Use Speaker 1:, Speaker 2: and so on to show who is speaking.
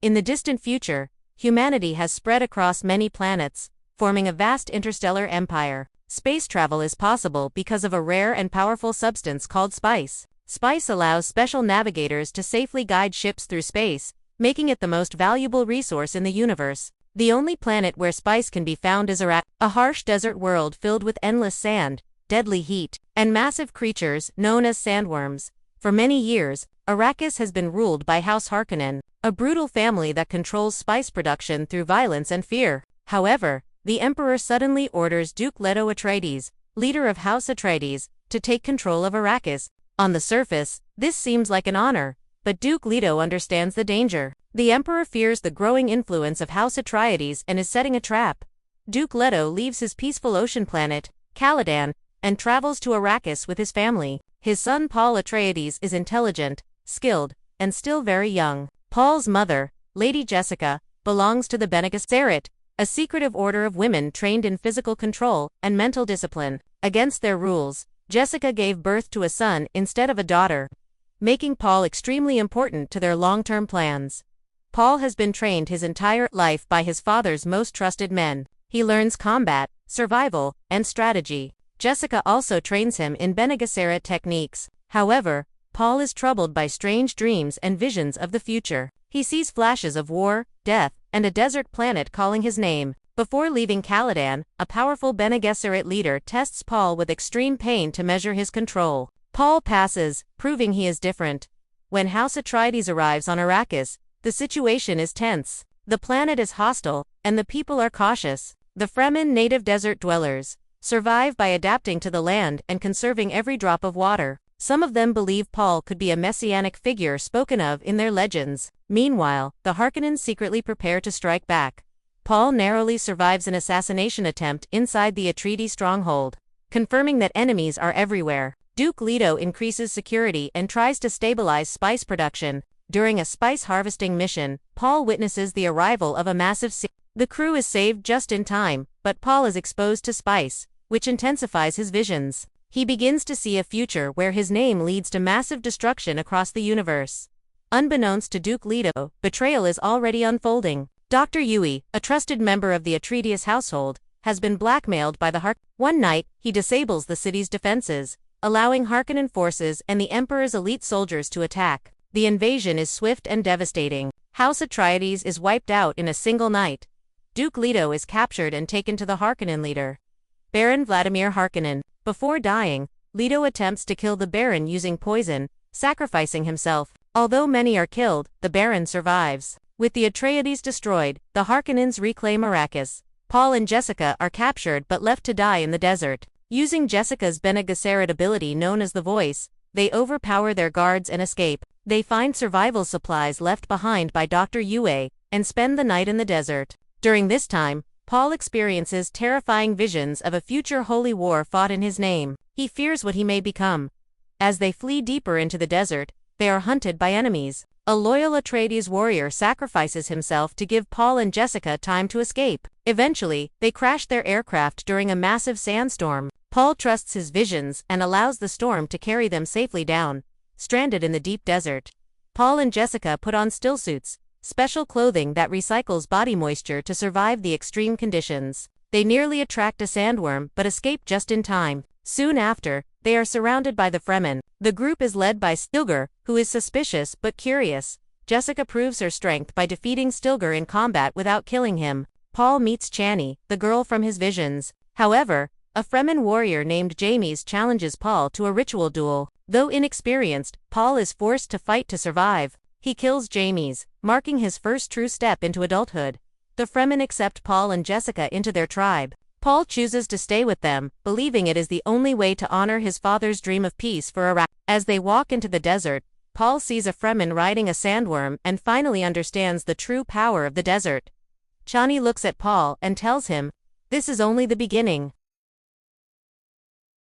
Speaker 1: In the distant future, humanity has spread across many planets, forming a vast interstellar empire. Space travel is possible because of a rare and powerful substance called spice. Spice allows special navigators to safely guide ships through space, making it the most valuable resource in the universe. The only planet where spice can be found is Arrakis, a harsh desert world filled with endless sand, deadly heat, and massive creatures known as sandworms. For many years, Arrakis has been ruled by House Harkonnen, a brutal family that controls spice production through violence and fear. However, the Emperor suddenly orders Duke Leto Atreides, leader of House Atreides, to take control of Arrakis. On the surface, this seems like an honor, but Duke Leto understands the danger. The Emperor fears the growing influence of House Atreides and is setting a trap. Duke Leto leaves his peaceful ocean planet, Caladan, and travels to Arrakis with his family. His son Paul Atreides is intelligent, skilled, and still very young. Paul's mother, Lady Jessica, belongs to the Bene Gesserit, a secretive order of women trained in physical control and mental discipline. Against their rules, Jessica gave birth to a son instead of a daughter, making Paul extremely important to their long-term plans. Paul has been trained his entire life by his father's most trusted men. He learns combat, survival, and strategy. Jessica also trains him in Bene Gesserit techniques. However, Paul is troubled by strange dreams and visions of the future. He sees flashes of war, death, and a desert planet calling his name. Before leaving Caladan, a powerful Bene Gesserit leader tests Paul with extreme pain to measure his control. Paul passes, proving he is different. When House Atreides arrives on Arrakis, the situation is tense. The planet is hostile, and the people are cautious. The Fremen, native desert dwellers, survive by adapting to the land and conserving every drop of water. Some of them believe Paul could be a messianic figure spoken of in their legends. Meanwhile, the Harkonnens secretly prepare to strike back. Paul narrowly survives an assassination attempt inside the Atreides stronghold, confirming that enemies are everywhere. Duke Leto increases security and tries to stabilize spice production. During a spice harvesting mission, Paul witnesses the arrival of a massive sea. The crew is saved just in time, but Paul is exposed to spice, which intensifies his visions. He begins to see a future where his name leads to massive destruction across the universe. Unbeknownst to Duke Leto, betrayal is already unfolding. Dr. Yui, a trusted member of the Atreides household, has been blackmailed by the Harkonnen. One night, he disables the city's defenses, allowing Harkonnen forces and the Emperor's elite soldiers to attack. The invasion is swift and devastating. House Atreides is wiped out in a single night. Duke Leto is captured and taken to the Harkonnen leader, Baron Vladimir Harkonnen. Before dying, Leto attempts to kill the Baron using poison, sacrificing himself. Although many are killed, the Baron survives. With the Atreides destroyed, the Harkonnens reclaim Arrakis. Paul and Jessica are captured but left to die in the desert. Using Jessica's Bene Gesserit ability known as the Voice, they overpower their guards and escape. They find survival supplies left behind by Dr. Yue, and spend the night in the desert. During this time, Paul experiences terrifying visions of a future holy war fought in his name. He fears what he may become. As they flee deeper into the desert, they are hunted by enemies. A loyal Atreides warrior sacrifices himself to give Paul and Jessica time to escape. Eventually, they crash their aircraft during a massive sandstorm. Paul trusts his visions and allows the storm to carry them safely down. Stranded in the deep desert, Paul and Jessica put on stillsuits, special clothing that recycles body moisture to survive the extreme conditions. They nearly attract a sandworm but escape just in time. Soon after, they are surrounded by the Fremen. The group is led by Stilgar, who is suspicious but curious. Jessica proves her strength by defeating Stilgar in combat without killing him. Paul meets Chani, the girl from his visions. However, a Fremen warrior named James challenges Paul to a ritual duel. Though inexperienced, Paul is forced to fight to survive. He kills James, marking his first true step into adulthood. The Fremen accept Paul and Jessica into their tribe. Paul chooses to stay with them, believing it is the only way to honor his father's dream of peace for Arrakis. As they walk into the desert, Paul sees a Fremen riding a sandworm and finally understands the true power of the desert. Chani looks at Paul and tells him, "This is only the beginning."